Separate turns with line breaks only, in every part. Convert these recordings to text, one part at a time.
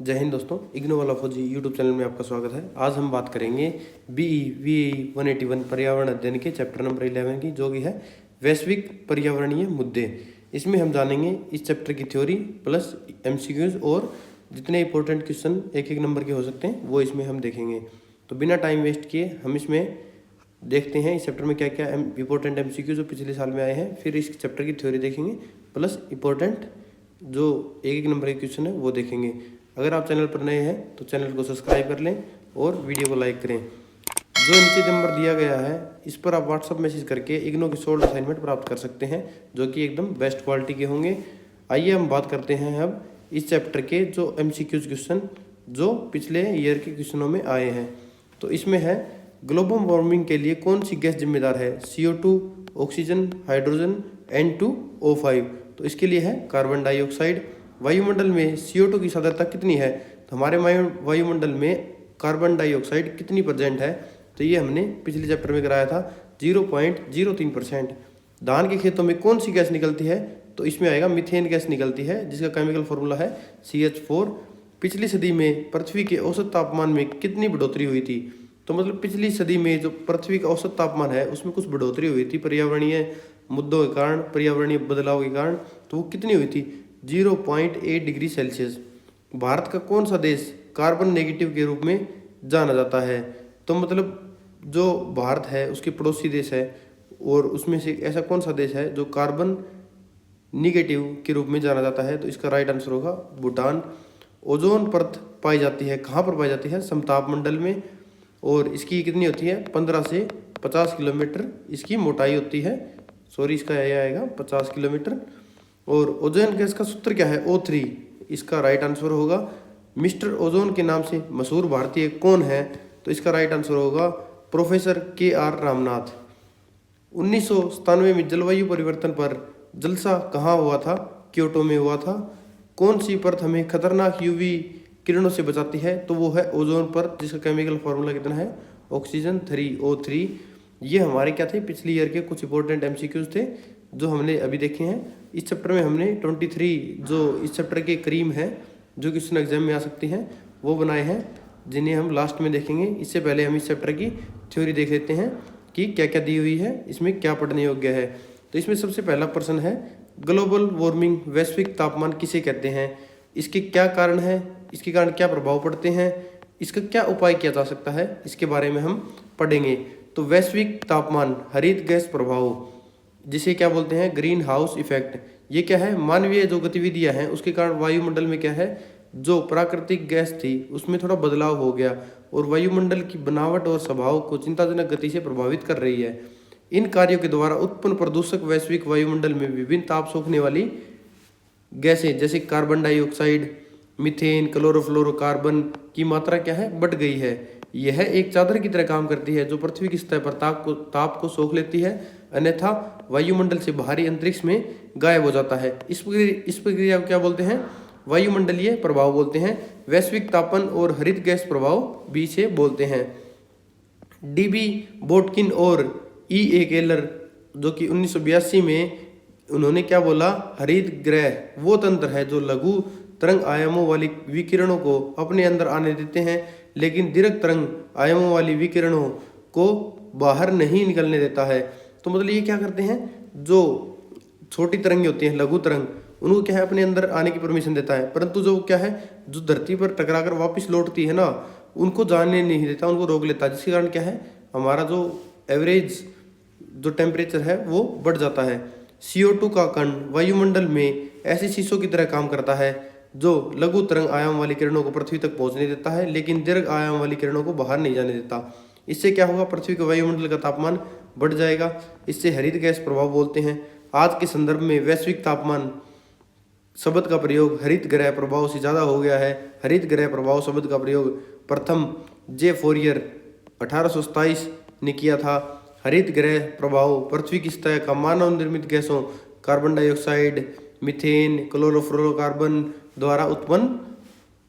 जय हिंद दोस्तों, इग्नो वाला फौजी यूट्यूब चैनल में आपका स्वागत है। आज हम बात करेंगे BE 181 पर्यावरण अध्ययन के चैप्टर नंबर 11 की, जो कि है वैश्विक पर्यावरणीय मुद्दे। इसमें हम जानेंगे इस चैप्टर की थ्योरी प्लस MCQs और जितने इंपॉर्टेंट क्वेश्चन एक एक नंबर के हो सकते हैं वो इसमें हम देखेंगे। तो बिना टाइम वेस्ट किए हम इसमें देखते हैं इस चैप्टर में क्या क्या इंपॉर्टेंट MCQ जो पिछले साल में आए हैं, फिर इस चैप्टर की थ्योरी देखेंगे प्लस इंपॉर्टेंट जो एक एक नंबर के क्वेश्चन है वो देखेंगे। अगर आप चैनल पर नए हैं तो चैनल को सब्सक्राइब कर लें और वीडियो को लाइक करें। जो नीचे नंबर दिया गया है इस पर आप व्हाट्सअप मैसेज करके इग्नो की सोल्ड असाइनमेंट प्राप्त कर सकते हैं, जो कि एकदम बेस्ट क्वालिटी के होंगे। आइए हम बात करते हैं अब इस चैप्टर के जो MCQs क्वेश्चन जो पिछले ईयर के क्वेश्चनों में आए हैं। तो इसमें है ग्लोबल वार्मिंग के लिए कौन सी गैस जिम्मेदार है? CO2, oxygen, hydrogen, N2O5। तो इसके लिए है कार्बन डाइऑक्साइड। वायुमंडल में CO2 की सांद्रता कितनी है? तो हमारे वायुमंडल में कार्बन डाइऑक्साइड कितनी % है? तो ये हमने पिछले चैप्टर में कराया था 0.03%। धान के खेतों में कौन सी गैस निकलती है? तो इसमें आएगा मीथेन गैस निकलती है, जिसका केमिकल फॉर्मूला है CH4। पिछली सदी में पृथ्वी के औसत तापमान में कितनी बढ़ोतरी हुई थी? तो मतलब पिछली सदी में जो पृथ्वी का औसत तापमान है उसमें कुछ बढ़ोतरी हुई थी पर्यावरणीय मुद्दों के कारण, पर्यावरणीय बदलाव के कारण। तो वो कितनी हुई थी? 0.8 डिग्री सेल्सियस। भारत का कौन सा देश कार्बन नेगेटिव के रूप में जाना जाता है? तो मतलब जो भारत है उसके पड़ोसी देश है और उसमें से ऐसा कौन सा देश है जो कार्बन निगेटिव के रूप में जाना जाता है? तो इसका राइट आंसर होगा भूटान। ओजोन परत पाई जाती है कहाँ पर पाई जाती है? समताप मंडल में। और इसकी कितनी होती है? 15 से 50 किलोमीटर इसकी मोटाई होती है। सॉरी, इसका यह आएगा 50 किलोमीटर। और ओजोन गैस का सूत्र क्या है? O3। इसका राइट आंसर होगा मिस्टर ओजोन के नाम से मशहूर भारतीय कौन है? तो इसका राइट आंसर होगा प्रोफेसर KR रामनाथ। 1997 में जलवायु परिवर्तन पर जलसा कहाँ हुआ था? क्योटो में हुआ था। कौन सी परत हमें खतरनाक UV किरणों से बचाती है? तो वो है ओजोन परत, जिसका केमिकल फॉर्मूला कितना है? Oxygen 3O3। ये हमारे क्या थे? पिछले ईयर के कुछ इंपॉर्टेंट MCQs थे जो हमने अभी देखे हैं। इस चैप्टर में हमने 23 जो इस चैप्टर के क्रीम है जो क्वेश्चन एग्जाम में आ सकती हैं वो बनाए हैं, जिन्हें हम लास्ट में देखेंगे। इससे पहले हम इस चैप्टर की थ्योरी देख लेते हैं कि क्या क्या दी हुई है, इसमें क्या पढ़ने योग्य है। तो इसमें सबसे पहला प्रश्न है ग्लोबल वार्मिंग, वैश्विक तापमान किसे कहते हैं? इसके क्या कारण है? इसके कारण क्या प्रभाव पड़ते हैं? इसका क्या उपाय किया जा सकता है? इसके बारे में हम पढ़ेंगे। तो वैश्विक तापमान, हरित गैस प्रभाव, जिसे क्या बोलते हैं? Green house effect. ये क्या है? मानवीय जो गतिविधियां हैं उसके कारण वायुमंडल में क्या है, जो प्राकृतिक गैस थी उसमें थोड़ा बदलाव हो गया और वायुमंडल की बनावट और स्वभाव को चिंताजनक गति से प्रभावित कर रही है। इन कार्यों के द्वारा उत्पन्न प्रदूषक वैश्विक वायुमंडल में विभिन्न ताप सोखने वाली गैसें जैसे कार्बन डाइऑक्साइड, मीथेन, क्लोरोफ्लोरोकार्बन की मात्रा क्या है? बढ़ गई है। यह एक चादर की तरह काम करती है जो पृथ्वी की सतह पर ताप को सोख लेती है, अन्यथा वायुमंडल से बाहरी अंतरिक्ष में गायब हो जाता है। इस प्रक्रिया को क्या बोलते हैं? वायुमंडलीय प्रभाव बोलते हैं। वैश्विक तापन और हरित गैस प्रभाव भी से बोलते हैं। DB बोटकिन और E.A. केलर जो कि 1982 में उन्होंने क्या बोला? हरित गृह वो तंत्र है जो लघु तरंग आयामों वाली विकिरणों को अपने अंदर आने देते हैं, लेकिन दीर्घ तरंग आयामों वाली विकिरणों को बाहर नहीं निकलने देता है। तो मतलब ये क्या करते हैं? जो छोटी तरंगें होती हैं, लघु तरंग, उनको क्या है अपने अंदर आने की परमिशन देता है, परंतु जो क्या है, जो धरती पर टकराकर वापस लौटती है ना, उनको जाने नहीं देता, उनको रोक लेता है। जिसके कारण क्या है, हमारा जो एवरेज जो टेम्परेचर है वो बढ़ जाता है। CO2 का कण वायुमंडल में ऐसे शीशों की तरह काम करता है जो लघु तरंग आयाम वाली किरणों को पृथ्वी तक पहुंचने देता है, लेकिन दीर्घ आयाम वाली किरणों को बाहर नहीं जाने देता। इससे क्या होगा? पृथ्वी के वायुमंडल का तापमान बढ़ जाएगा। इससे हरित गैस प्रभाव बोलते हैं। आज के संदर्भ में वैश्विक तापमान शब्द का प्रयोग हरित गृह प्रभाव से ज़्यादा हो गया है। हरित गृह प्रभाव शब्द का प्रयोग प्रथम J. फोरियर 1827 ने किया था। हरित गृह प्रभाव पृथ्वी की सतह का मानव निर्मित गैसों कार्बन डाइऑक्साइड, मीथेन, क्लोरोफ्लोरोकार्बन द्वारा उत्पन्न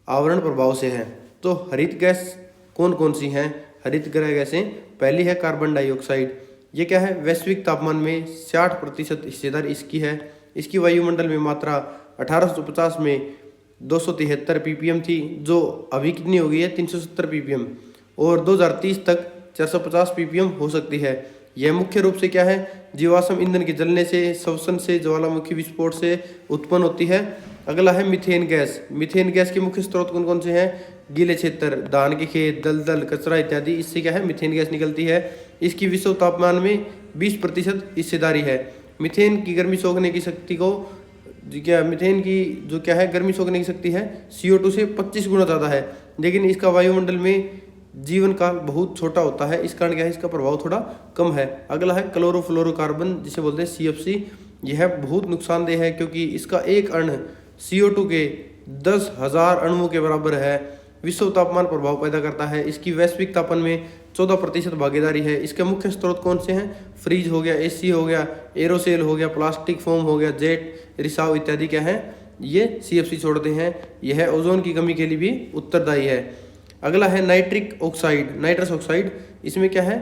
आवरण प्रभाव से है। तो हरित गैस कौन कौन सी हैं? हरित गृह गैसें, पहली है कार्बन डाइऑक्साइड। ये क्या है? वैश्विक तापमान में 60% हिस्सेदार इसकी है। इसकी वायुमंडल में मात्रा 1850 में 273 ppm थी, जो अभी कितनी हो गई है 370 ppm, और 2030 तक 450 ppm हो सकती है। यह मुख्य रूप से क्या है, जीवाश्म ईंधन के जलने से, श्वसन से, ज्वालामुखी विस्फोट से उत्पन्न होती है। अगला है मीथेन गैस। मीथेन गैस के मुख्य स्रोत कौन कौन से हैं? गीले क्षेत्र, धान के खेत, दलदल, कचरा इत्यादि, इससे क्या है मीथेन गैस निकलती है। इसकी विश्व तापमान में 20% हिस्सेदारी है। मीथेन की गर्मी सोखने की शक्ति को क्या, मीथेन की जो क्या है गर्मी सोखने की शक्ति है CO2 से 25 गुना ज़्यादा है, लेकिन इसका वायुमंडल में जीवन काल बहुत छोटा होता है। इस कारण क्या है इसका प्रभाव थोड़ा कम है। अगला है क्लोरोफ्लोरोकार्बन, जिसे बोलते हैं CFC। यह बहुत नुकसानदेह है क्योंकि इसका एक अणु CO2 के 10,000 अणुओं के बराबर है। विश्व तापमान प्रभाव पैदा करता है। इसकी वैश्विक तापमान में 14% भागीदारी है। इसके मुख्य स्रोत कौन से हैं? फ्रीज हो गया, AC हो गया, एरोसेल हो गया, प्लास्टिक फोम हो गया, जेट रिसाव इत्यादि क्या है ये CFC छोड़ते हैं। यह ओजोन की कमी के लिए भी उत्तरदायी है। अगला है नाइट्रिक ऑक्साइड, नाइट्रस ऑक्साइड। इसमें क्या है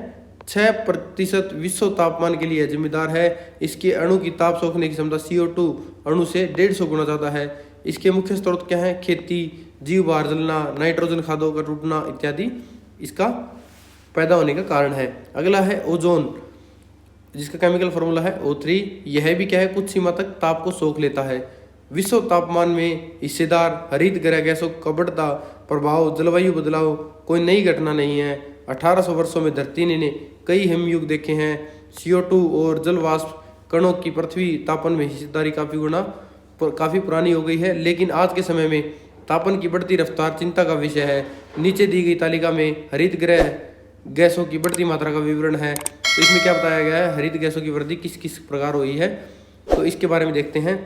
6% विश्व तापमान के लिए जिम्मेदार है। इसके अणु की ताप सोखने की क्षमता CO2 अणु से 150 गुना ज़्यादा है। इसके मुख्य स्रोत क्या है? खेती, जीव बाहर जलना, नाइट्रोजन खादों का टूटना इत्यादि इसका पैदा होने का कारण है। अगला है ओजोन, जिसका केमिकल फार्मूला है O3। यह भी क्या है कुछ सीमा तक ताप को सोख लेता है। विश्व तापमान में हिस्सेदार हरित गृह गैसों का बढ़ता प्रभाव, जलवायु बदलाव कोई नई घटना नहीं है। 1800 वर्षों में धरती ने कई हिमयुग देखे हैं। CO2 और जल वाष्प कणों की पृथ्वी तापन में हिस्सेदारी काफ़ी पुरानी हो गई है, लेकिन आज के समय में तापन की बढ़ती रफ्तार चिंता का विषय है। नीचे दी गई तालिका में हरित गृह गैसों की बढ़ती मात्रा का विवरण है। तो इसमें क्या बताया गया है, हरित गैसों की वृद्धि किस किस प्रकार हुई है, तो इसके बारे में देखते हैं।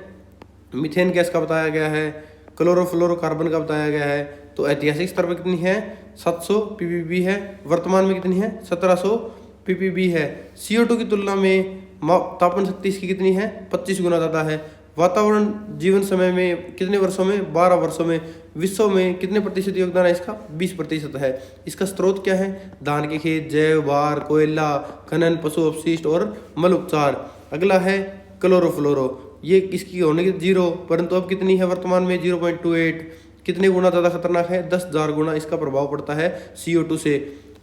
मीथेन गैस का बताया गया है, क्लोरोफ्लोरोकार्बन का बताया गया है। तो ऐतिहासिक स्तर पर कितनी है? 700 ppb है। वर्तमान में कितनी है? 1700 ppb है। CO2 की तुलना में तापन शक्ति इसकी कितनी है? 25 गुना ज़्यादा है। वातावरण जीवन समय में कितने वर्षों में? 12 वर्षों में। विश्व में कितने प्रतिशत योगदान है इसका? 20% है। इसका स्रोत क्या है? धान के खेत, जैव भार, कोयला, खनन, पशु अपशिष्ट और मल उपचार। अगला है क्लोरोफ्लोरो। ये किसकी होने की 0, परंतु अब कितनी है वर्तमान में? 0.28। कितने गुना ज़्यादा खतरनाक है? 10,000 गुना इसका प्रभाव पड़ता है CO2 से।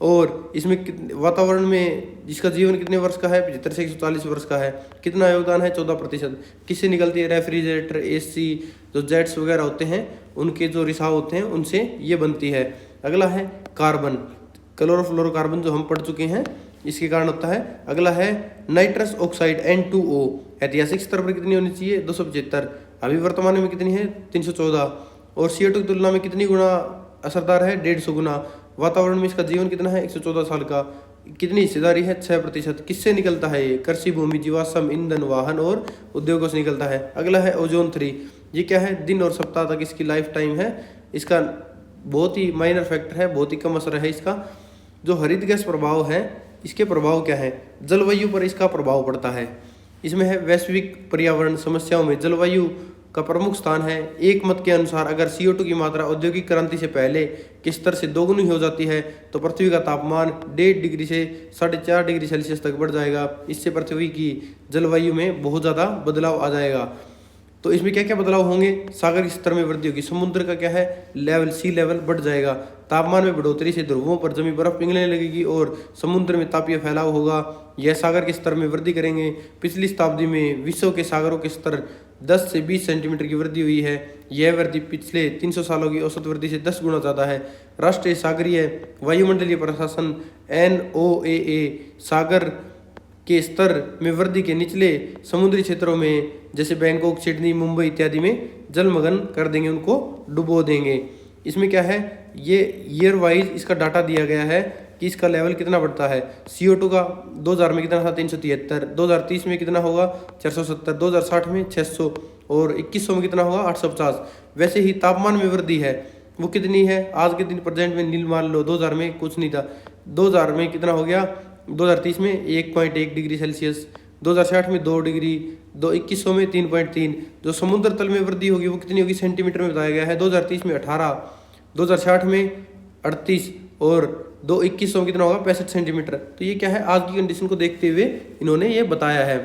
और इसमें वातावरण में जिसका जीवन कितने वर्ष का है? 75 से 140 वर्ष का है। कितना योगदान है? 14%। किससे निकलती है? रेफ्रिजरेटर, AC, जो जेट्स वगैरह होते हैं उनके जो रिसाव होते हैं उनसे ये बनती है। अगला है कार्बन, क्लोरोफ्लोरोकार्बन जो हम पढ़ चुके हैं, इसके कारण होता है। अगला है नाइट्रस ऑक्साइड N2O। ऐतिहासिक स्तर पर कितनी होनी चाहिए? 275। अभी वर्तमान में कितनी है? 314। और CO2 की तुलना में कितनी गुना असरदार है? 150 गुना। वातावरण में इसका जीवन कितना है? 114 साल का। कितनी हिस्सेदारी है? 6%। किससे निकलता है ये? कृषि भूमि, जीवाश्म ईंधन, वाहन और उद्योगों से निकलता है। अगला है ओजोन 3। ये क्या है? दिन और सप्ताह तक इसकी लाइफ टाइम है। इसका बहुत ही माइनर फैक्टर है, बहुत ही कम असर है इसका। जो हरित गैस प्रभाव है, इसके प्रभाव क्या है? जलवायु पर इसका प्रभाव पड़ता है। इसमें है वैश्विक पर्यावरण समस्याओं में जलवायु का प्रमुख स्थान है। एक मत के अनुसार अगर CO2 की मात्रा औद्योगिक क्रांति से पहले के स्तर से दोगुनी हो जाती है तो पृथ्वी का तापमान 1.5 डिग्री से 4.5 डिग्री सेल्सियस तक बढ़ जाएगा। इससे पृथ्वी की जलवायु में बहुत ज़्यादा बदलाव आ जाएगा। तो इसमें क्या क्या बदलाव होंगे? सागर के स्तर में वृद्धि होगी। समुद्र का क्या है? लेवल, सी लेवल बढ़ जाएगा। तापमान में बढ़ोतरी से ध्रुवों पर जमी बर्फ पिघलने लगेगी और समुद्र में तापीय फैलाव होगा। यह सागर के स्तर में वृद्धि करेंगे। पिछली शताब्दी में विश्व के सागरों के स्तर 10 से 20 सेंटीमीटर की वृद्धि हुई है। यह वृद्धि पिछले 300 सालों की औसत वृद्धि से 10 गुना ज़्यादा है। राष्ट्रीय सागरीय वायुमंडलीय प्रशासन NOAA सागर के स्तर में वृद्धि के निचले समुद्री क्षेत्रों में जैसे बैंकॉक, सिडनी, मुंबई इत्यादि में जलमग्न कर देंगे, उनको डुबो देंगे। इसमें क्या है? ये ईयर वाइज इसका डाटा दिया गया है कि इसका लेवल कितना बढ़ता है। CO2 का 2000 में कितना था? 373। 2030 में कितना होगा? 470। 2060 में 600 और 2100 में कितना होगा? 850। वैसे ही तापमान में वृद्धि है, वो कितनी है? आज के दिन प्रेजेंट में नील मान लो, 2000 में कुछ नहीं था। 2000 में कितना हो गया? 2030 में 1.1 डिग्री सेल्सियस, 2060 में 2 डिग्री, 2100 में 3.3। जो समुद्र तल में वृद्धि होगी वो कितनी होगी? सेंटीमीटर में बताया गया है। 2030 में 18, 2060 में 38 और 2100 में कितना होगा? 65 सेंटीमीटर। तो ये क्या है? आज की कंडीशन को देखते हुए इन्होंने ये बताया है।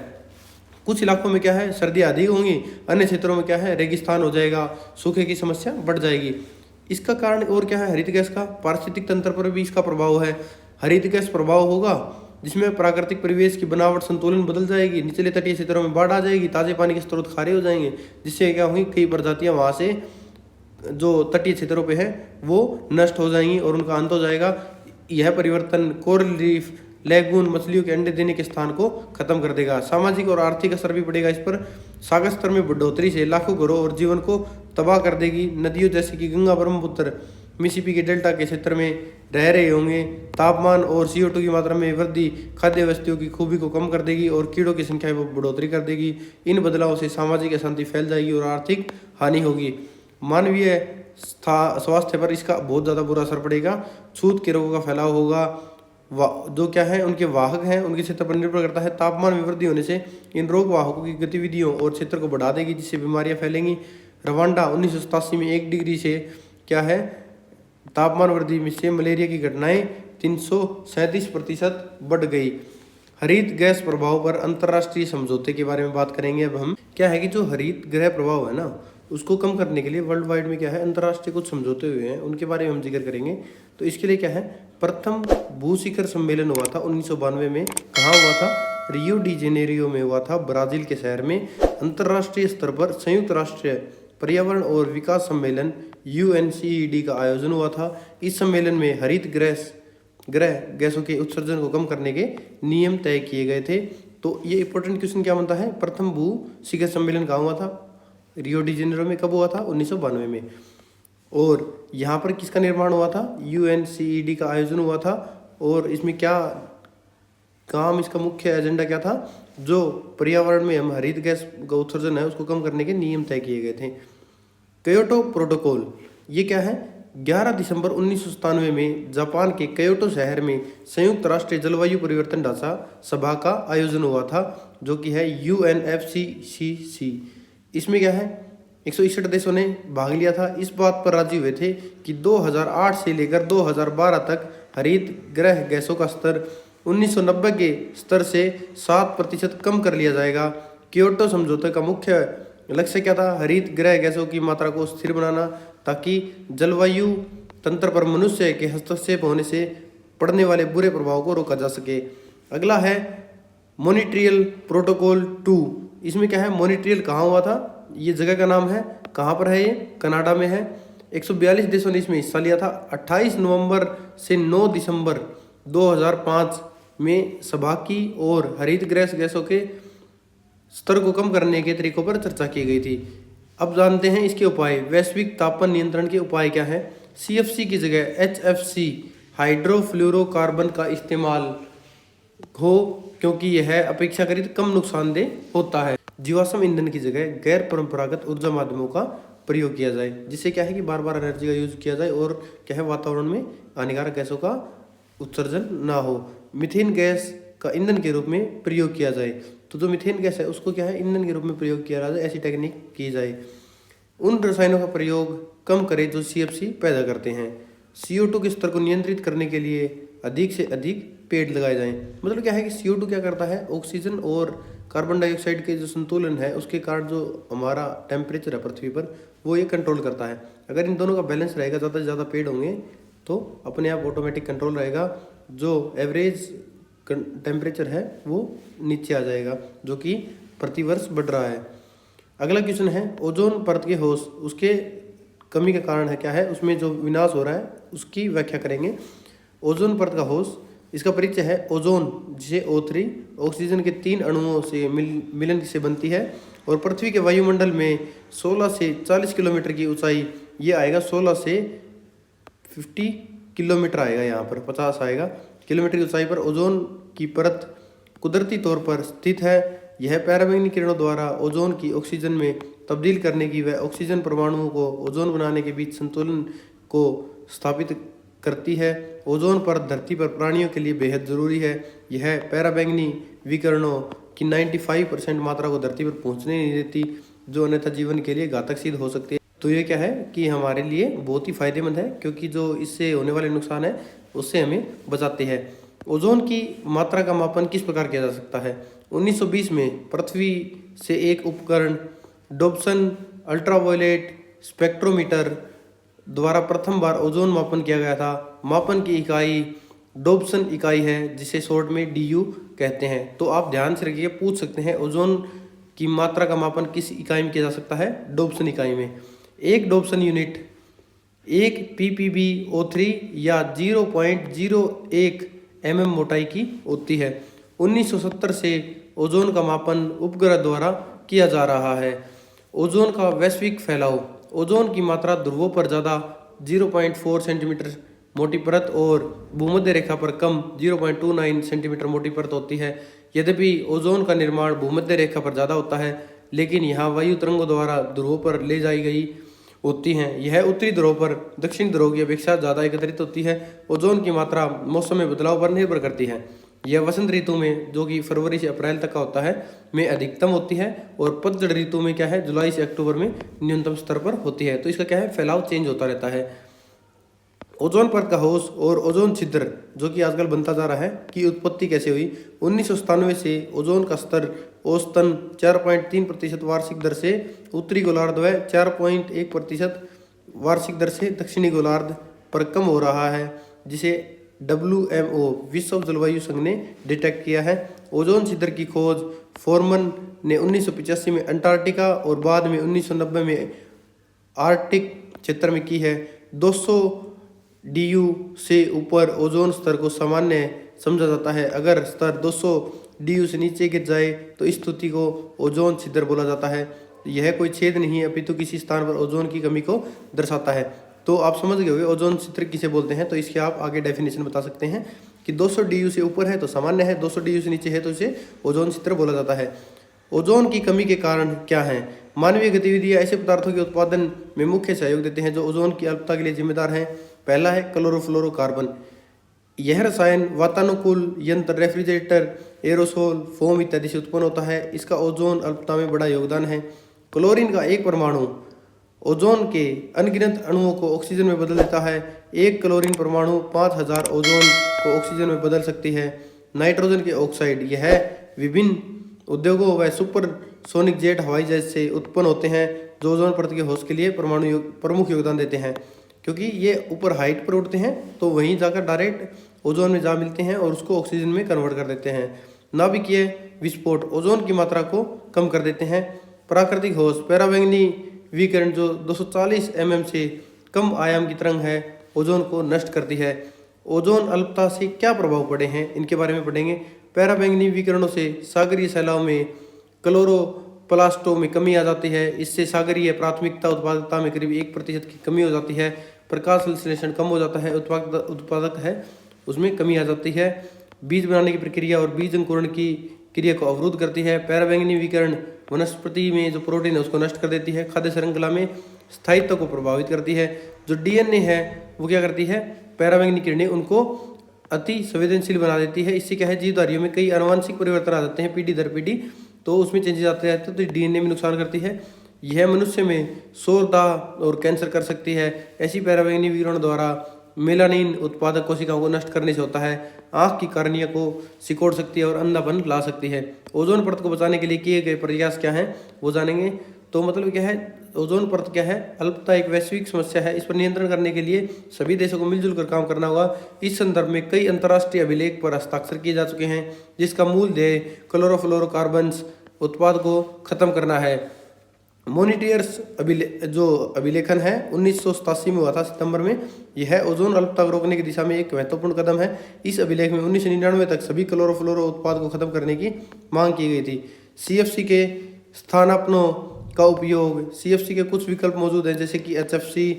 कुछ इलाकों में क्या है सर्दियाँ अधिक होंगी, अन्य क्षेत्रों में क्या है रेगिस्तान हो जाएगा, सूखे की समस्या बढ़ जाएगी। इसका कारण और क्या है, हरित गैस का पारिस्थितिक तंत्र पर भी इसका प्रभाव है। हरित गैस प्रभाव होगा जिसमें प्राकृतिक परिवेश की बनावट संतुलन बदल जाएगी, निचले तटीय क्षेत्रों में बाढ़ आ जाएगी, ताजे पानी के स्रोत खारे हो जाएंगे, जिससे क्या होंगी कई प्रजातियां वहां से जो तटीय क्षेत्रों पे है वो नष्ट हो जाएंगी और उनका अंत हो जाएगा। यह परिवर्तन कोरल रीफ, लैगून, मछलियों के अंडे देने के स्थान को खत्म कर देगा। सामाजिक और आर्थिक असर भी पड़ेगा इस पर। सागर स्तर में बढ़ोतरी से लाखों घरों और जीवन को तबाह कर देगी। नदियों जैसे कि गंगा, ब्रह्मपुत्र, मिसिसिपी के डेल्टा के क्षेत्र में रह रहे होंगे। तापमान और CO2 की मात्रा में वृद्धि खाद्य वस्तुओं की खूबी को कम कर देगी और कीड़ों की संख्या में बढ़ोतरी कर देगी। इन बदलावों से सामाजिक अशांति फैल जाएगी और आर्थिक हानि होगी। मानवीय स्वास्थ्य पर इसका बहुत ज़्यादा बुरा असर पड़ेगा। छूत के रोगों का फैलाव होगा। जो क्या है उनके वाहक हैं उनके क्षेत्र पर निर्भर करता है। तापमान में वृद्धि होने से इन रोग वाहकों की गतिविधियों और क्षेत्र को बढ़ा देगी, जिससे बीमारियां फैलेंगी। रवांडा 1987 में 1 डिग्री से क्या है तापमान वृद्धि में से मलेरिया की घटनाएं 337% बढ़ गई। हरित गैस प्रभाव पर अंतर्राष्ट्रीय समझौते के बारे में बात करेंगे। अब हम क्या है कि जो हरित गृह प्रभाव है ना उसको कम करने के लिए वर्ल्ड वाइड में क्या है अंतर्राष्ट्रीय कुछ समझौते हुए हैं, उनके बारे में हम जिक्र करेंगे। तो इसके लिए क्या है, प्रथम भू शिखर सम्मेलन हुआ था 1992 में। कहाँ हुआ था? रियो डी जेनेरियो में हुआ था, ब्राजील के शहर में। अंतर्राष्ट्रीय स्तर पर संयुक्त राष्ट्र पर्यावरण और विकास सम्मेलन UNCED का आयोजन हुआ था। इस सम्मेलन में हरित ग्रह गैसों के उत्सर्जन को कम करने के नियम तय किए गए थे। तो ये इंपॉर्टेंट क्वेश्चन क्या बनता है, प्रथम भू शिखर सम्मेलन कहाँ हुआ था? रियो डी जेनेरो में। कब हुआ था? 1992 में। और यहाँ पर किसका निर्माण हुआ था? UNCED का आयोजन हुआ था। और इसमें क्या काम, इसका मुख्य एजेंडा क्या था? जो पर्यावरण में हम हरित गैस का उत्सर्जन है उसको कम करने के नियम तय किए गए थे। क्योटो प्रोटोकॉल, ये क्या है? 11 दिसंबर 1997 में जापान के क्योटो शहर में संयुक्त राष्ट्र जलवायु परिवर्तन ढांचा सभा का आयोजन हुआ था, जो कि है UNFCCC। इसमें क्या है 161 देशों ने भाग लिया था। इस बात पर राजी हुए थे कि 2008 से लेकर 2012 तक हरित गृह गैसों का स्तर 1990 के स्तर से 7% कम कर लिया जाएगा। क्योटो समझौते का मुख्य लक्ष्य क्या था? हरित गृह गैसों की मात्रा को स्थिर बनाना, ताकि जलवायु तंत्र पर मनुष्य के हस्तक्षेप होने से पड़ने वाले बुरे प्रभाव को रोका जा सके। अगला है मॉन्ट्रियल प्रोटोकॉल 2। इसमें क्या है, मॉन्ट्रियल कहाँ हुआ था? ये जगह का नाम है। कहाँ पर है ये? कनाडा में है। 142 देशों ने इसमें हिस्सा लिया था। 28 नवंबर से 9 दिसंबर 2005 में सभा की और हरित गृह गैसों के स्तर को कम करने के तरीकों पर चर्चा की गई थी। अब जानते हैं इसके उपाय। वैश्विक तापमान नियंत्रण के उपाय क्या है? CFC की जगह HFC हाइड्रोफ्लोरोकार्बन का इस्तेमाल हो, क्योंकि यह अपेक्षाकृत कम नुकसानदेह होता है। जीवाश्म ईंधन की जगह गैर परंपरागत ऊर्जा माध्यमों का प्रयोग किया जाए, जिससे क्या है कि बार बार एनर्जी का यूज किया जाए और क्या है वातावरण में हानिकारक गैसों का उत्सर्जन ना हो। मीथेन गैस का ईंधन के रूप में प्रयोग किया जाए। तो जो मीथेन गैस है उसको क्या है ईंधन के रूप में प्रयोग किया जाए, ऐसी टेक्निक की जाए। उन रसायनों का प्रयोग कम करें जो CFC पैदा करते हैं। CO2 के स्तर को नियंत्रित करने के लिए अधिक से अधिक पेड़ लगाए जाएं। मतलब क्या है कि CO2 क्या करता है, ऑक्सीजन और कार्बन डाइऑक्साइड के जो संतुलन है उसके कारण जो हमारा टेम्परेचर है पृथ्वी पर वो ये कंट्रोल करता है। अगर इन दोनों का बैलेंस रहेगा, ज़्यादा से ज़्यादा पेड़ होंगे तो अपने आप ऑटोमेटिक कंट्रोल रहेगा, जो एवरेज टेम्परेचर है वो नीचे आ जाएगा, जो कि प्रतिवर्ष बढ़ रहा है। अगला क्वेश्चन है ओजोन परत के होश, उसके कमी का कारण है क्या है, उसमें जो विनाश हो रहा है उसकी व्याख्या करेंगे। ओजोन परत का होश, इसका परिचय है ओजोन, जिसे O3 ऑक्सीजन के 3 अणुओं से मिलन से बनती है और पृथ्वी के वायुमंडल में 16 से 40 किलोमीटर की ऊंचाई ये आएगा, 16 से 50 किलोमीटर आएगा, यहाँ पर 50 आएगा किलोमीटर की ऊंचाई पर ओजोन की परत कुदरती तौर पर स्थित है। यह पैरामैग्नेटिक किरणों द्वारा ओजोन की ऑक्सीजन में तब्दील करने की व ऑक्सीजन परमाणुओं को ओजोन बनाने के बीच संतुलन को स्थापित करती है। ओजोन परत धरती पर प्राणियों के लिए बेहद जरूरी है। यह पैरामैग्नेटिक विकिरणों की 95% मात्रा को धरती पर पहुंचने नहीं देती, जो अन्यथा जीवन के लिए घातक सिद्ध हो सकती है। तो ये क्या है कि हमारे लिए बहुत ही फायदेमंद है, क्योंकि जो इससे होने वाले नुकसान है उससे हमें बचाते हैं। ओजोन की मात्रा का मापन किस प्रकार किया जा सकता है? 1920 में पृथ्वी से एक उपकरण डॉप्सन अल्ट्रावायलेट स्पेक्ट्रोमीटर द्वारा प्रथम बार ओजोन मापन किया गया था। मापन की इकाई डॉप्सन इकाई है, जिसे शॉर्ट में DU कहते हैं। तो आप ध्यान से रखिए, पूछ सकते हैं ओजोन की मात्रा का मापन किस इकाई में किया जा सकता है? डॉप्सन इकाई में। एक डॉप्सन यूनिट 1 ppbO3 या 0.01 mm मोटाई की होती है। 1970 से ओजोन का मापन उपग्रह द्वारा किया जा रहा है। ओजोन का वैश्विक फैलाव। ओजोन की मात्रा ध्रुवों पर ज़्यादा 0.4 सेंटीमीटर मोटी परत और भूमध्य रेखा पर कम 0.29 सेंटीमीटर मोटी परत होती है। यद्यपि ओजोन का निर्माण भूमध्य रेखा पर ज़्यादा होता है, लेकिन यहाँ वायु तरंगों द्वारा ध्रुवों पर ले जाई गई होती हैं। यह उत्तरी ध्रुव पर दक्षिणी ध्रुव की अपेक्षा ज़्यादा एकत्रित होती है। ओजोन की मात्रा मौसम में बदलाव पर निर्भर करती है। यह वसंत ऋतु में, जो कि फरवरी से अप्रैल तक का होता है, में अधिकतम होती है और पतझड़ ऋतु में क्या है, जुलाई से अक्टूबर में न्यूनतम स्तर पर होती है। तो इसका क्या है, फैलाव चेंज होता रहता है। ओजोन परत का होश और ओजोन छिद्र, जो कि आजकल बनता जा रहा है, की उत्पत्ति कैसे हुई? 1997 से ओजोन का स्तर औसतन 4.3% वार्षिक दर से उत्तरी गोलार्ध व 4.1% वार्षिक दर से दक्षिणी गोलार्ध पर कम हो रहा है, जिसे WMO विश्व जलवायु संघ ने डिटेक्ट किया है। ओजोन छिद्र की खोज फोरमन ने 1985 में अंटार्कटिका और बाद में 1990 में आर्कटिक क्षेत्र में की है। 200 DU से ऊपर ओजोन स्तर को सामान्य समझा जाता है। अगर स्तर 200 DU से नीचे गिर जाए तो इस स्थिति को ओजोन छिद्र बोला जाता है। यह कोई छेद नहीं है, अपितु किसी स्थान पर ओजोन की कमी को दर्शाता है। तो आप समझ गए होंगे ओजोन छिद्र किसे बोलते हैं। तो इसके आप आगे डेफिनेशन बता सकते हैं कि 200 DU से ऊपर है तो सामान्य है, 200 DU से नीचे है तो इसे ओजोन छिद्र बोला जाता है। ओजोन की कमी के कारण क्या हैं? मानवीय गतिविधियां ऐसे पदार्थों के उत्पादन में मुख्य सहयोग देते हैं जो ओजोन की अल्पता के लिए जिम्मेदार हैं। पहला है क्लोरोफ्लोरोकार्बन। यह रसायन वातानुकूल यंत्र, रेफ्रिजरेटर, एरोसोल, फोम इत्यादि से उत्पन्न होता है। इसका ओजोन अल्पता में बड़ा योगदान है। क्लोरीन का एक परमाणु ओजोन के अनगिनत अणुओं को ऑक्सीजन में बदल देता है। एक क्लोरीन परमाणु 5000 ओजोन को ऑक्सीजन में बदल सकती है। नाइट्रोजन के ऑक्साइड, यह विभिन्न उद्योगों व सुपरसोनिक जेट हवाई जहाज से उत्पन्न होते हैं, जो ओजोन परत के होश के लिए प्रमुख योगदान देते हैं। क्योंकि ये ऊपर हाइट पर उड़ते हैं तो वहीं जाकर डायरेक्ट ओजोन में जा मिलते हैं और उसको ऑक्सीजन में कन्वर्ट कर देते हैं। नाभिकीय विस्फोट ओजोन की मात्रा को कम कर देते हैं। प्राकृतिक होश पराबैंगनी विकिरण, जो 240 mm से कम आयाम की तरंग है, ओजोन को नष्ट करती है। ओजोन अल्पता से क्या प्रभाव पड़े हैं, इनके बारे में पढ़ेंगे। पराबैंगनी विकिरणों से सागरीय सैलाव में क्लोरोप्लास्टों में कमी आ जाती है। इससे सागरीय प्राथमिकता उत्पादकता में करीब 1% की कमी हो जाती है। प्रकाश संश्लेषण कम हो जाता है, उत्पादक है उसमें कमी आ जाती है। बीज बनाने की प्रक्रिया और बीज अंकुरण की क्रिया को अवरुद्ध करती है। पराबैंगनी विकिरण वनस्पति में जो प्रोटीन है उसको नष्ट कर देती है। खाद्य श्रृंखला में स्थायित्व को प्रभावित करती है। जो DNA है वो क्या करती है, पराबैंगनी किरणें उनको अति संवेदनशील बना देती है। इससे क्या है, जीवधारियों में कई आनुवंशिक परिवर्तन आ जाते हैं पीढ़ी दर पीढ़ी, तो उसमें चेंजेस आते रहते हैं, तो DNA में नुकसान करती है। यह मनुष्य में सौरदाह और कैंसर कर सकती है। ऐसी पराबैंगनी विकिरण द्वारा मेलानिन उत्पादक कोशिकाओं को नष्ट करने से होता है। आंख की कार्निया को सिकोड़ सकती है और अंधापन ला सकती है। ओजोन परत को बचाने के लिए किए गए प्रयास क्या हैं वो जानेंगे। तो मतलब क्या है, ओजोन परत क्या है, अल्पता एक वैश्विक समस्या है। इस पर नियंत्रण करने के लिए सभी देशों को मिलजुल कर काम करना होगा। इस संदर्भ में कई अंतर्राष्ट्रीय अभिलेख पर हस्ताक्षर किए जा चुके हैं, जिसका मूल ध्येय क्लोरोफ्लोरोकार्बन्स उत्पाद को खत्म करना है। मॉनिटर्स जो अभिलेखन है 1987 में हुआ था सितंबर में। यह ओजोन अल्पता को रोकने की दिशा में एक महत्वपूर्ण कदम है। इस अभिलेख में 1999 तक सभी क्लोरोफ्लोरो उत्पाद को खत्म करने की मांग की गई थी। CFC के स्थानापन्नों का उपयोग, CFC के कुछ विकल्प मौजूद हैं जैसे कि HFC,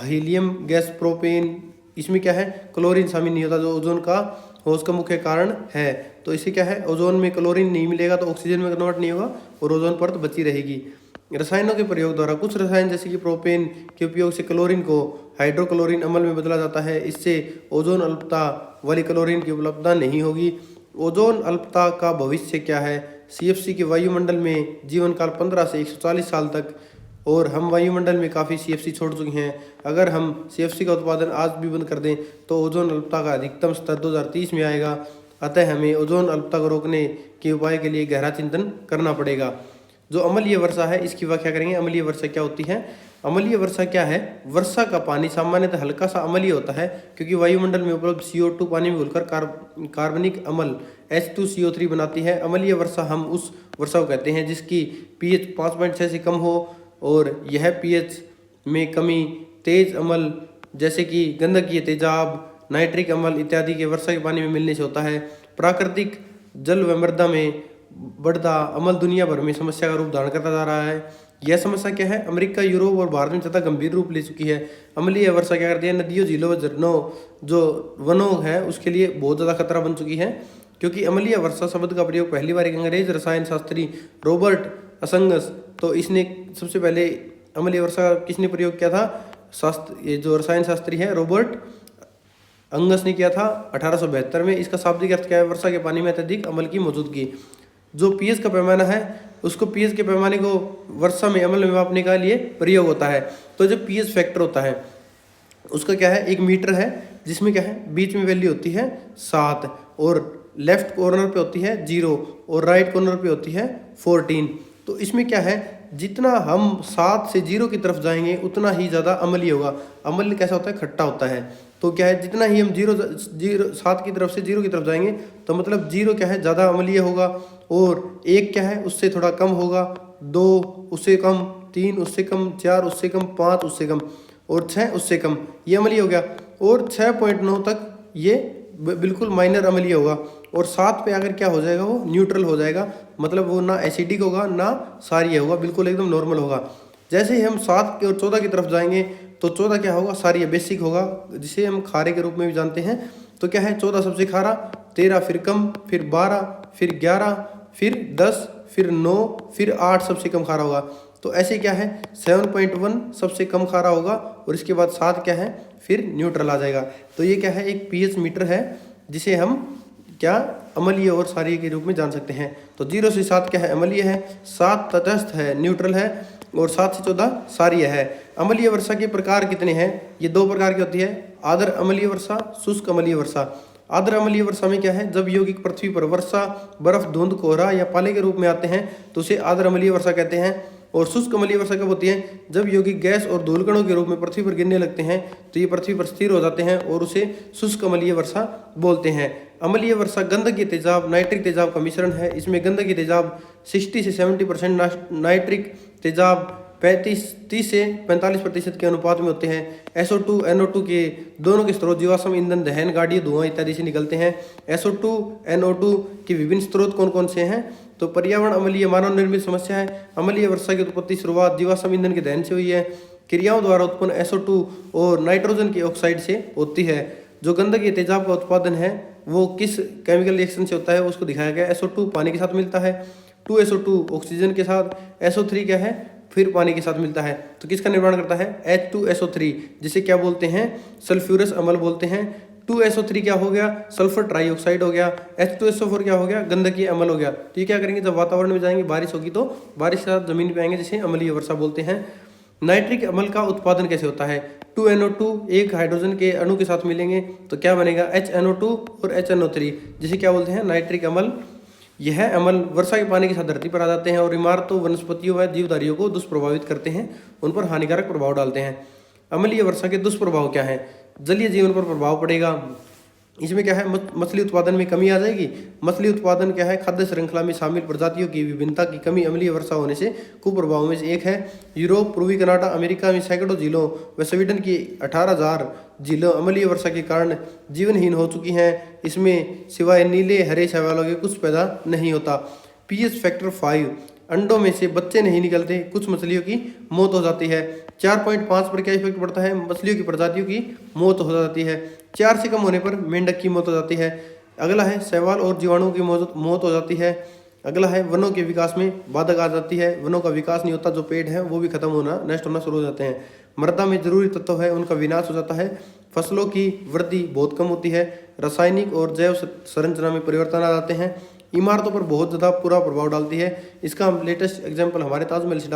हीलियम गैस, प्रोपेन। इसमें क्या है, क्लोरीन शामिल नहीं होता, जो ओजोन का होश का मुख्य कारण है। तो इससे क्या है, ओजोन में क्लोरीन नहीं मिलेगा तो ऑक्सीजन में कन्वर्ट नहीं होगा और ओजोन परत बची रहेगी। रसायनों के प्रयोग द्वारा कुछ रसायन जैसे कि प्रोपेन के उपयोग से क्लोरीन को हाइड्रोक्लोरीन अम्ल में बदला जाता है। इससे ओजोन अल्पता वाली क्लोरीन की उपलब्धता नहीं होगी। ओजोन अल्पता का भविष्य क्या है? CFC के वायुमंडल में जीवन काल 15 से 140 साल तक और हम वायुमंडल में काफ़ी CFC छोड़ चुके हैं। अगर हम CFC का उत्पादन आज भी बंद कर दें तो ओजोन अल्पता का अधिकतम स्तर 2030 में आएगा। अतः हमें ओजोन अल्पता को रोकने के उपाय के लिए गहरा चिंतन करना पड़ेगा। जो अम्लीय वर्षा है इसकी व्याख्या करेंगे। अम्लीय वर्षा क्या होती है? अम्लीय वर्षा क्या है? वर्षा का पानी सामान्यतः हल्का सा अम्लीय होता है क्योंकि वायुमंडल में उपलब्ध CO2 पानी में घुलकर कार्बनिक अम्ल H2CO3 बनाती है। अम्लीय वर्षा हम उस वर्षा को कहते हैं जिसकी pH 5.6 से कम हो और यह pH में कमी तेज अम्ल जैसे कि गंधकीय तेजाब, नाइट्रिक अम्ल इत्यादि के वर्षा के पानी में मिलने से होता है। प्राकृतिक जल व मृदा में बढ़ता अम्ल दुनिया भर में समस्या का रूप धारण करता जा रहा है। यह समस्या क्या है? अमेरिका, यूरोप और भारत में ज्यादा गंभीर रूप ले चुकी है। अम्लीय वर्षा क्या करती है? नदियों, झीलों व झरनों जो वनों है उसके लिए बहुत ज़्यादा खतरा बन चुकी है। क्योंकि अम्लीय वर्षा शब्द का प्रयोग पहली बार एक अंग्रेज रसायन शास्त्री रॉबर्ट असंगस, तो इसने सबसे पहले अम्लीय वर्षा किसने प्रयोग किया था? ये जो रसायन शास्त्री है रॉबर्ट अंगस ने किया था 1872 में। इसका शाब्दिक अर्थ क्या है? वर्षा के पानी में अत्यधिक अम्ल की मौजूदगी। जो pH का पैमाना है उसको pH के पैमाने को वर्षा में अम्ल में मापने का लिए प्रयोग होता है। तो जो pH फैक्टर होता है उसका क्या है? 1 मीटर है जिसमें क्या है? बीच में वैल्यू होती है 7 और लेफ्ट कॉर्नर पे होती है 0 और राइट कॉर्नर पे होती है 14। तो इसमें क्या है? जितना हम 7 से 0 की तरफ जाएंगे उतना ही ज़्यादा अम्लीय होगा। अम्ल कैसा होता है? खट्टा होता है। तो क्या है? जितना ही हम 7 की तरफ से 0 की तरफ जाएंगे तो मतलब 0 क्या है? ज़्यादा अम्लीय होगा और 1 क्या है? उससे थोड़ा कम होगा, 2 उससे कम, 3 उससे कम, 4 उससे कम, 5 उससे कम और 6 उससे कम, ये अम्लीय हो गया। और 6.9 तक ये बिल्कुल माइनर अम्लीय होगा और 7 पे अगर क्या हो जाएगा? वो न्यूट्रल हो जाएगा, मतलब वो ना एसिडिक होगा ना क्षारीय होगा, बिल्कुल एकदम नॉर्मल होगा। जैसे ही हम 7 और 14 की तरफ जाएंगे तो 14 क्या होगा? क्षारीय बेसिक होगा, जिसे हम खारे के रूप में भी जानते हैं। तो क्या है? 14 सबसे खारा, 13 फिर कम, फिर 12, फिर 11, फिर 10, फिर 9, फिर 8 सबसे कम खारा होगा। तो ऐसे क्या है? 7.1 सबसे कम खारा होगा और इसके बाद 7 क्या है? फिर न्यूट्रल आ जाएगा। तो ये क्या है? एक pH मीटर है जिसे हम क्या अम्लीय और क्षारीय के रूप में जान सकते हैं। तो 0 से 7 क्या है? अम्लीय है, 7 तटस्थ है, न्यूट्रल है और 7 से 14 क्षारीय है। अम्लीय वर्षा के प्रकार कितने हैं? ये 2 प्रकार की होती है, आर्द्र अम्लीय वर्षा, शुष्क अम्लीय वर्षा। आर्द्र अम्लीय वर्षा में क्या है? जब यौगिक पृथ्वी पर वर्षा, बर्फ, धुंध, कोहरा या पाले के रूप में आते हैं तो उसे आर्द्र अम्लीय वर्षा कहते हैं। और शुष्क अम्लीय वर्षा कब होती है? जब यौगिक गैस और धूलकणों के रूप में पृथ्वी पर गिरने लगते हैं तो ये पृथ्वी पर स्थिर हो जाते हैं और उसे शुष्क अम्लीय वर्षा बोलते हैं। अम्लीय वर्षा गंधकीय तेजाब, नाइट्रिक तेजाब का मिश्रण है। इसमें गंधकीय तेजाब 60 से 70%, नाइट्रिक तेजाब 30 से 45% के अनुपात में होते हैं। SO2, NO2 के दोनों के स्रोत जीवाश्म ईंधन, दहन, गाड़ियों, धुआं इत्यादि से निकलते हैं। SO2, NO2 के विभिन्न स्रोत कौन कौन से हैं? तो पर्यावरण अम्लीय मानव निर्मित समस्या है। अम्लीय वर्षा की उत्पत्ति शुरुआत जीवाश्म ईंधन के दहन से हुई है। क्रियाओं द्वारा उत्पन्न SO2 और नाइट्रोजन की ऑक्साइड से होती है। जो गंधकीय तेजाब का उत्पादन है वो किस केमिकल रिएक्शन से होता है उसको दिखाया गया। SO2 पानी के साथ मिलता है, 2SO2 ऑक्सीजन के साथ, SO3 क्या है? फिर पानी के साथ मिलता है। तो किसका निर्माण करता है? H2SO3, जिसे क्या बोलते हैं? सल्फ्यूरस अम्ल बोलते हैं। 2SO3 क्या हो गया? सल्फर ट्राइऑक्साइड हो गया। H2SO4 क्या हो गया? गंधकीय अम्ल हो गया। तो ये क्या करेंगे? जब वातावरण में जाएंगे, बारिश होगी तो बारिश के साथ जमीन पे आएंगे, जिसे अम्लीय वर्षा बोलते हैं। नाइट्रिक अम्ल का उत्पादन कैसे होता है? 2NO2 एक हाइड्रोजन के अणु के साथ मिलेंगे तो क्या बनेगा? HNO2 और HNO3, जिसे क्या बोलते हैं? नाइट्रिक अम्ल। यह अम्ल वर्षा के पानी के साथ धरती पर आ जाते हैं और इमारतों, वनस्पतियों व जीवधारियों को दुष्प्रभावित करते हैं, उन पर हानिकारक प्रभाव डालते हैं। अम्लीय वर्षा के दुष्प्रभाव क्या है? जलीय जीवन पर प्रभाव पड़ेगा। इसमें क्या है? मछली उत्पादन में कमी आ जाएगी। मछली उत्पादन क्या है? खाद्य श्रृंखला में शामिल प्रजातियों की विभिन्नता की कमी अम्लीय वर्षा होने से कुप्रभावों में से एक है। यूरोप, पूर्वी कनाडा, अमेरिका में सैकड़ों झीलों व स्वीडन की 18,000 झीलों अम्लीय वर्षा के कारण जीवनहीन हो चुकी हैं। इसमें सिवाय नीले हरे शैवालों के कुछ पैदा नहीं होता। pH फैक्टर 5, अंडों में से बच्चे नहीं निकलते, कुछ मछलियों की मौत हो जाती है। 4.5 पर क्या इफेक्ट पड़ता है? मछलियों की प्रजातियों की मौत हो जाती है। 4 से कम होने पर मेंढक की मौत हो जाती है। अगला है शैवाल और जीवाणुओं की मौत हो जाती है। अगला है वनों के विकास में बाधक आ जाती है। वनों का विकास नहीं होता, जो पेड़ है वो भी खत्म होना, नष्ट होना शुरू हो जाते हैं। मृदा में जरूरी तत्व है उनका विनाश हो जाता है। फसलों की वृद्धि बहुत कम होती है। रासायनिक और जैव संरचना में परिवर्तन आ जाते हैं। इमारतों पर बहुत ज़्यादा बुरा प्रभाव डालती है। इसका हम लेटेस्ट एग्जाम्पल हमारे ताजमहल से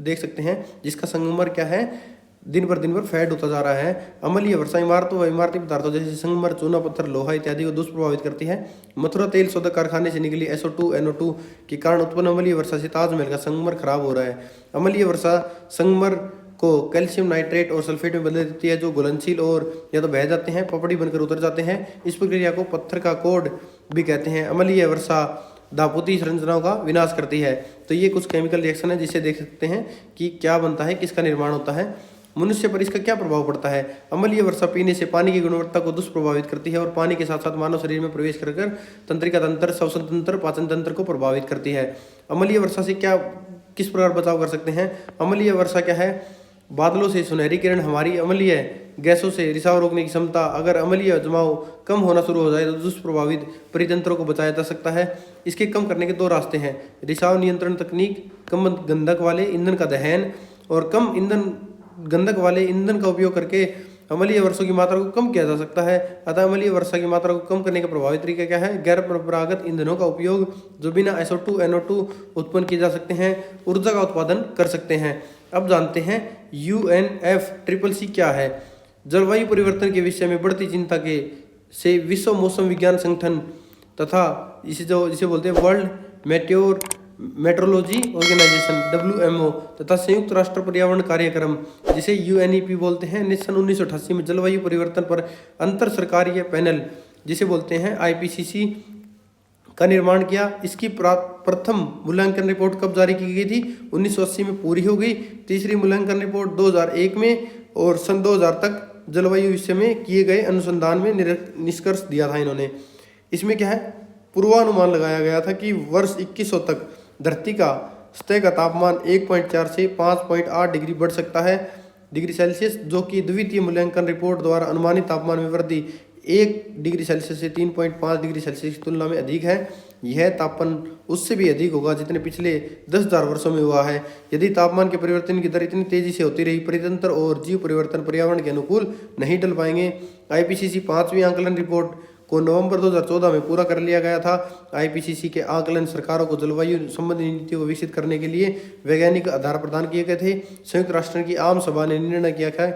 देख सकते हैं, जिसका संगमरमर क्या है, दिन पर फैड होता जा रहा है। अम्लीय वर्षा इमारतों व इमारती पदार्थों जैसे संगमरमर, चूना पत्थर, लोहा इत्यादि को दुष्प्रभावित करती है। मथुरा तेल शोधक कारखाने से निकली SO2 NO2 के कारण उत्पन्न अम्लीय वर्षा से ताजमहल का संगमरमर खराब हो रहा है। अम्लीय वर्षा संगमरमर को कैल्शियम नाइट्रेट और सल्फेट में बदल देती है, जो घुलनशील और या तो बह जाते हैं, पपड़ी बनकर उतर जाते हैं। इस प्रक्रिया को पत्थर का कोड भी कहते हैं। अम्लीय वर्षा धातुती संरचनाओं का विनाश करती है। तो ये कुछ केमिकल रिएक्शन है जिससे देख सकते हैं कि क्या बनता है, किसका निर्माण होता है, मनुष्य पर इसका क्या प्रभाव पड़ता है। अम्लीय वर्षा पीने से पानी की गुणवत्ता को दुष्प्रभावित करती है और पानी के साथ साथ मानव शरीर में प्रवेश कर तंत्रिका तंत्र, श्वसन तंत्र, पाचन तंत्र को प्रभावित करती है। अम्लीय वर्षा से किस प्रकार बचाव कर सकते हैं। अम्लीय वर्षा क्या है, बादलों से सुनहरी किरण हमारी अम्लीय गैसों से रिसाव रोकने की क्षमता। अगर अम्लीय जमाव कम होना शुरू हो जाए तो दुष्प्रभावित परितंत्रों को बचाया जा सकता है। इसके कम करने के 2 रास्ते हैं, रिसाव नियंत्रण तकनीक, कम गंधक वाले ईंधन का दहन और कम गंधक वाले ईंधन का उपयोग करके अम्लीय वर्षों की मात्रा को कम किया जा सकता है। अतः अम्लीय वर्षा की मात्रा को कम करने का प्रभावी तरीका क्या है, गैर परंपरागत ईंधनों का उपयोग जो बिना SO2 NO2 उत्पन्न किए जा सकते हैं, ऊर्जा का उत्पादन कर सकते हैं। अब जानते हैं UNFCCC क्या है। जलवायु परिवर्तन के विषय में बढ़ती चिंता से विश्व मौसम विज्ञान संगठन तथा जिसे बोलते हैं वर्ल्ड मेट्रोलॉजी ऑर्गेनाइजेशन WMO तथा संयुक्त राष्ट्र पर्यावरण कार्यक्रम जिसे UNEP बोलते हैं ने सन 1988 में जलवायु परिवर्तन पर अंतर सरकारीय पैनल जिसे बोलते हैं IPCC का निर्माण किया। इसकी प्रथम मूल्यांकन रिपोर्ट कब जारी की गई थी, 1980 में पूरी हो गई। तीसरी मूल्यांकन रिपोर्ट 2001 में और सन 2000 तक जलवायु विषय में किए गए अनुसंधान में निष्कर्ष दिया था इन्होंने। इसमें क्या है, पूर्वानुमान लगाया गया था कि वर्ष 2100 तक धरती का सतह का तापमान 1.4 से 5.8 डिग्री बढ़ सकता है डिग्री सेल्सियस, जो कि द्वितीय मूल्यांकन रिपोर्ट द्वारा अनुमानित तापमान में वृद्धि 1 डिग्री सेल्सियस से 3.5 डिग्री सेल्सियस की तुलना में अधिक है। यह तापमान उससे भी अधिक होगा जितने पिछले 10,000 वर्षों में हुआ है। यदि तापमान के परिवर्तन की दर इतनी तेजी से होती रही, परितंत्र और जीव परिवर्तन पर्यावरण के अनुकूल नहीं ढल पाएंगे। IPCC 5वीं आंकलन रिपोर्ट को नवंबर 2014 में पूरा कर लिया गया था। IPCC के आकलन सरकारों को जलवायु संबंधी नीतियों को विकसित करने के लिए वैज्ञानिक आधार प्रदान किए गए थे। संयुक्त राष्ट्र की आम सभा ने निर्णय किया था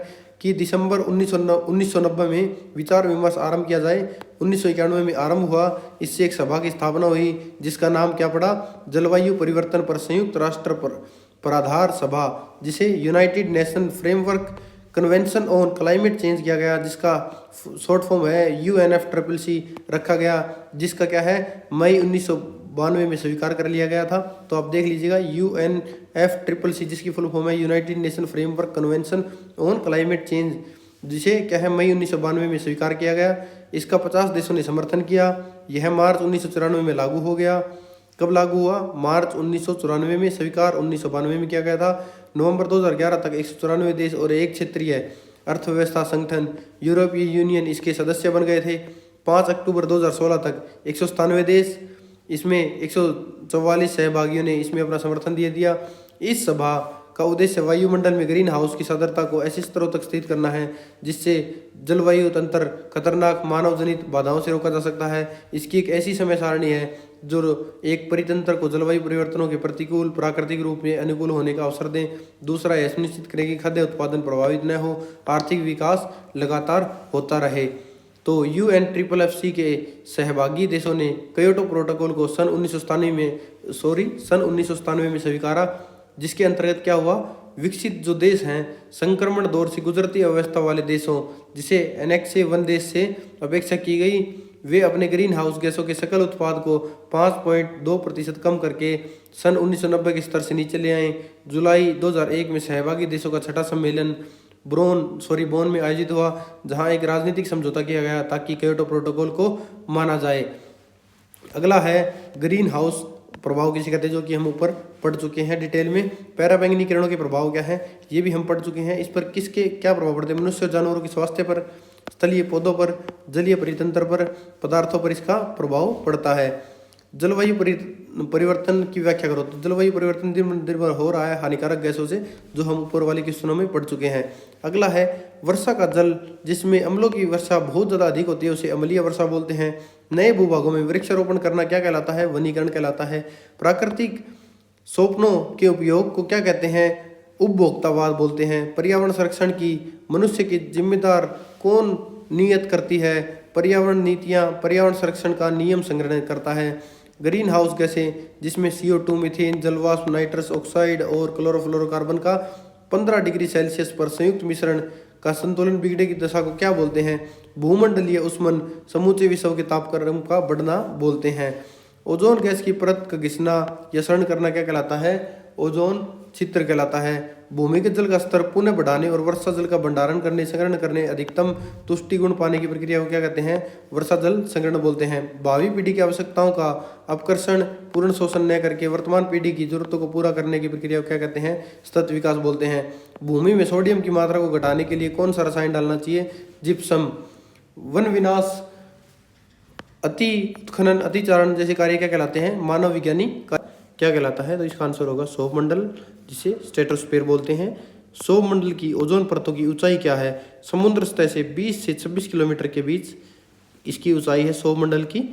कि दिसंबर 1990 में विचार विमर्श आरंभ किया जाए। 1991 में आरंभ हुआ। इससे एक सभा की स्थापना हुई जिसका नाम क्या पड़ा, जलवायु परिवर्तन पर संयुक्त राष्ट्र पर आधार सभा, जिसे United nation framework convention on climate change किया गया, जिसका शॉर्ट फॉर्म है UNFCCC रखा गया, जिसका क्या है मई 1992 में स्वीकार कर लिया गया था। तो आप देख लीजिएगा UNFCCC जिसकी फुल फॉर्म है United nation framework convention on climate change, जिसे क्या है मई 1992 में स्वीकार किया गया। इसका 50 देशों ने समर्थन किया। यह मार्च 1994 में लागू हो गया। कब लागू हुआ, मार्च 1994 में, स्वीकार 1992 में किया गया था। नवंबर 2011 तक 194 देश और एक क्षेत्रीय अर्थव्यवस्था संगठन यूरोपीय यूनियन इसके सदस्य बन गए थे। 5 अक्टूबर 2016 तक 197 देश, इसमें 144 सहभागियों ने इसमें अपना समर्थन दे दिया। इस सभा का उद्देश्य वायुमंडल में ग्रीन हाउस की सांद्रता को ऐसे स्तरों तक स्थित करना है जिससे जलवायु तंत्र खतरनाक मानव जनित बाधाओं से रोका जा सकता है। इसकी एक ऐसी समय सारणी है जो एक परितंत्र को जलवायु परिवर्तनों के प्रतिकूल प्राकृतिक रूप में अनुकूल होने का अवसर दें। दूसरा, यह सुनिश्चित करें कि खाद्य उत्पादन प्रभावित न हो, आर्थिक विकास लगातार होता रहे। तो UNFCCC के सहभागी देशों ने क्योटो प्रोटोकॉल को सन 1997 में स्वीकारा, जिसके अंतर्गत क्या हुआ, विकसित जो देश हैं, संक्रमण दौर से गुजरती अवस्था वाले देशों, जिसे एनेक्स 1 देश से अपेक्षा की गई, वे अपने ग्रीन हाउस गैसों के सकल उत्पाद को 5.2% कम करके सन 1990 के स्तर से नीचे ले आए। जुलाई 2001 में सहभागी देशों का छठा सम्मेलन बोन में आयोजित हुआ, जहां एक राजनीतिक समझौता किया गया ताकि क्योटो प्रोटोकॉल को माना जाए। अगला है ग्रीन हाउस प्रभाव किसे कहते हैं, जो कि हम ऊपर पढ़ चुके हैं डिटेल में। पैराबैंगनी किरणों के प्रभाव क्या है, ये भी हम पढ़ चुके हैं। इस पर किसके क्या प्रभाव पड़ते हैं, मनुष्य और जानवरों के स्वास्थ्य पर, स्थलीय पौधों पर, जलीय परितंत्र पर, पदार्थों पर इसका प्रभाव पड़ता है। जलवायु परिवर्तन की व्याख्या करो। तो जलवायु परिवर्तन दिन दिन भर हो रहा है हानिकारक गैसों से, जो हम ऊपर वाले क्वेश्चनों में पढ़ चुके हैं। अगला है वर्षा का जल, जिसमें अम्लों की वर्षा बहुत ज़्यादा अधिक होती है, उसे अम्लीय वर्षा बोलते हैं। नए भूभागों में वृक्षारोपण करना क्या कहलाता है? वनीकरण कहलाता है। प्राकृतिक सोपनों के उपयोग को क्या कहते हैं? उपभोक्तावाद बोलते हैं। पर्यावरण संरक्षण की मनुष्य की जिम्मेदार कौन नियत करती है? पर्यावरण नीतियाँ पर्यावरण संरक्षण का नियम संग्रह करता है। ग्रीन हाउस गैसें, जिसमें CO2, मीथेन, जलवाष्प, नाइट्रस ऑक्साइड और क्लोरोफ्लोरोकार्बन का 15 डिग्री सेल्सियस पर संयुक्त मिश्रण का संतुलन बिगड़ने की दशा को क्या बोलते हैं? भूमंडलीय उष्मन समूचे विश्व के तापक्रम का बढ़ना बोलते हैं। ओजोन गैस की परत का घिसना या क्षरण करना क्या कहलाता है? ओजोन छिद्र कहलाता है। भूमिगत जल का स्तर पुनः बढ़ाने और वर्षा जल का भंडारण करने, संग्रहण करने, अधिकतम तुष्टि गुण पाने की प्रक्रिया को क्या कहते हैं? वर्षा जल संग्रहण बोलते हैं। भावी पीढ़ी की आवश्यकताओं का अपकर्षण पूर्ण शोषण न करके वर्तमान पीढ़ी की जरूरतों को पूरा करने की प्रक्रिया को क्या कहते हैं? सतत विकास बोलते हैं। भूमि में सोडियम की मात्रा को घटाने के लिए कौन सा रसायन डालना चाहिए? जिप्सम। वन विनाश, अति उत्खनन, अतिचारण जैसे कार्य क्या कहलाते हैं? मानव वैज्ञानिक क्या कहलाता है? तो इसका आंसर होगा सौरमंडल, जिसे स्ट्रेटोस्फीयर बोलते हैं। सौरमंडल की ओजोन परतों की ऊंचाई क्या है? समुद्र सतह से 20 से 26 किलोमीटर के बीच इसकी ऊंचाई है सौरमंडल की।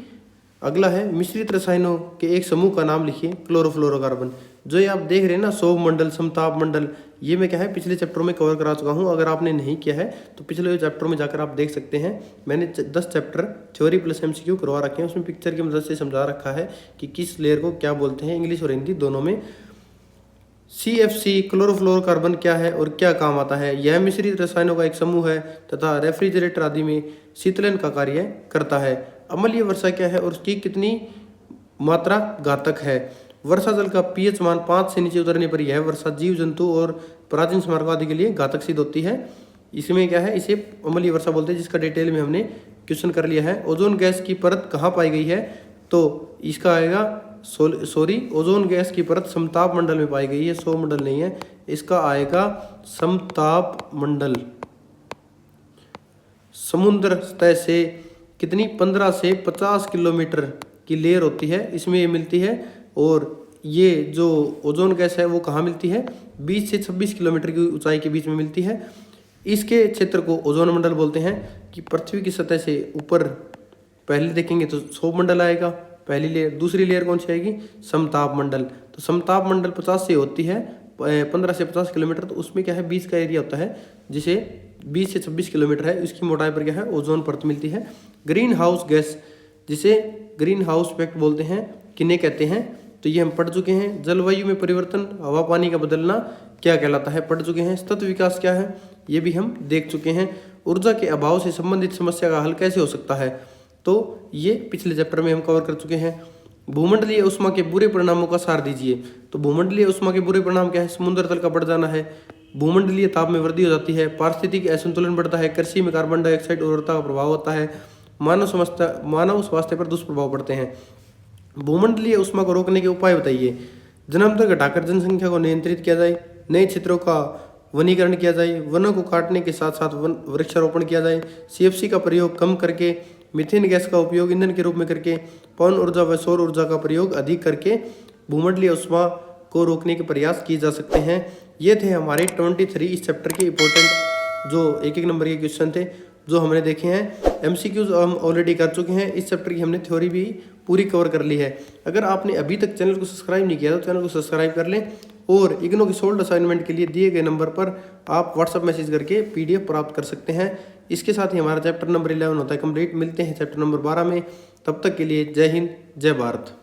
अगला है मिश्रित रसायनों के एक समूह का नाम लिखिए। क्लोरोफ्लोरोकार्बन। जो ये आप देख रहे हैं ना, सौरमंडल, समताप मंडल, ये मैं क्या है पिछले चैप्टर में कवर करा चुका हूँ। अगर आपने नहीं किया है तो पिछले चैप्टर में जाकर आप देख सकते हैं। मैंने 10 चैप्टर थ्योरी प्लस MCQ करवा रखे हैं, उसमें पिक्चर की मदद से समझा रखा है कि किस लेयर को क्या बोलते हैं, इंग्लिश और हिंदी दोनों में। CFC क्लोरोफ्लोरोकार्बन क्या है और क्या काम आता है? यह मिश्रित रसायनों का एक समूह है तथा रेफ्रिजरेटर आदि में शीतलन का कार्य करता है। अम्लीय वर्षा क्या है और उसकी कितनी मात्रा घातक है? वर्षा जल का pH मान 5 से नीचे उतरने पर यह वर्षा जीव जंतु और प्राचीन स्मारकों आदि के लिए घातक सिद्ध होती है। इसमें क्या है, इसे अम्लीय वर्षा बोलते हैं, जिसका डिटेल में हमने क्वेश्चन कर लिया है। ओजोन गैस की परत कहाँ पाई गई है? तो इसका आएगा ओजोन गैस की परत समताप मंडल में पाई गई है, सौरमंडल नहीं है। इसका आएगा समताप मंडल। समुद्र सतह से कितनी 15 से 50 किलोमीटर की लेयर होती है, इसमें ये मिलती है। और ये जो ओजोन गैस है वो कहाँ मिलती है? 20 से 26 किलोमीटर की ऊंचाई के बीच में मिलती है। इसके क्षेत्र को ओजोन मंडल बोलते हैं। कि पृथ्वी की सतह से ऊपर पहले देखेंगे तो सौरमंडल आएगा, पहली लेयर। दूसरी लेयर कौन सी आएगी? समताप मंडल। तो समताप मंडल 50 से होती है 15 से 50 किलोमीटर, तो उसमें क्या है 20 का एरिया होता है, जिसे 20 से 26 किलोमीटर है, इसकी मोटाई पर क्या है? ओजोन परत मिलती है। ग्रीन हाउस गैस, जिसे ग्रीन हाउस इफेक्ट बोलते हैं, किन्हें कहते हैं? तो ये हम पढ़ चुके हैं। जलवायु में परिवर्तन, हवा पानी का बदलना क्या कहलाता है? पढ़ चुके हैं। सतत विकास क्या है? ये भी हम देख चुके हैं। ऊर्जा के अभाव से संबंधित समस्या का हल कैसे हो सकता है? तो ये पिछले चैप्टर में हम कवर कर चुके हैं। भूमंडलीय उष्मा के बुरे परिणामों का सार दीजिए। तो भूमंडलीय उष्मा के बुरे परिणाम क्या है? समुद्र तल का बढ़ जाना है, भूमंडलीय ताप में वृद्धि हो जाती है, पारिस्थितिक असंतुलन बढ़ता है, कृषि में कार्बन डाइऑक्साइड उर्वरता का प्रभाव होता है, मानव स्वास्थ्य पर दुष्प्रभाव पड़ते हैं। भूमंडलीय उष्मा को रोकने के उपाय बताइए। जन्मदर घटाकर जनसंख्या को नियंत्रित किया जाए, नए क्षेत्रों का वनीकरण किया जाए, वनों को काटने के साथ साथ वृक्षारोपण किया जाए, CFC का प्रयोग कम करके, मीथेन गैस का उपयोग ईंधन के रूप में करके, पवन ऊर्जा व सौर ऊर्जा का प्रयोग अधिक करके भूमंडलीय उष्मा को रोकने के प्रयास किए जा सकते हैं। ये थे हमारे 23 इस चैप्टर के इंपॉर्टेंट जो एक नंबर के क्वेश्चन थे जो हमने देखे हैं। MCQs हम ऑलरेडी कर चुके हैं। इस चैप्टर की हमने थ्योरी भी पूरी कवर कर ली है। अगर आपने अभी तक चैनल को सब्सक्राइब नहीं किया तो चैनल को सब्सक्राइब कर लें, और इग्नो की सोल्ड असाइनमेंट के लिए दिए गए नंबर पर आप व्हाट्सअप मैसेज करके PDF प्राप्त कर सकते हैं। इसके साथ ही हमारा चैप्टर नंबर 11 होता है कंप्लीट। मिलते हैं चैप्टर नंबर 12 में। तब तक के लिए जय हिंद, जय भारत।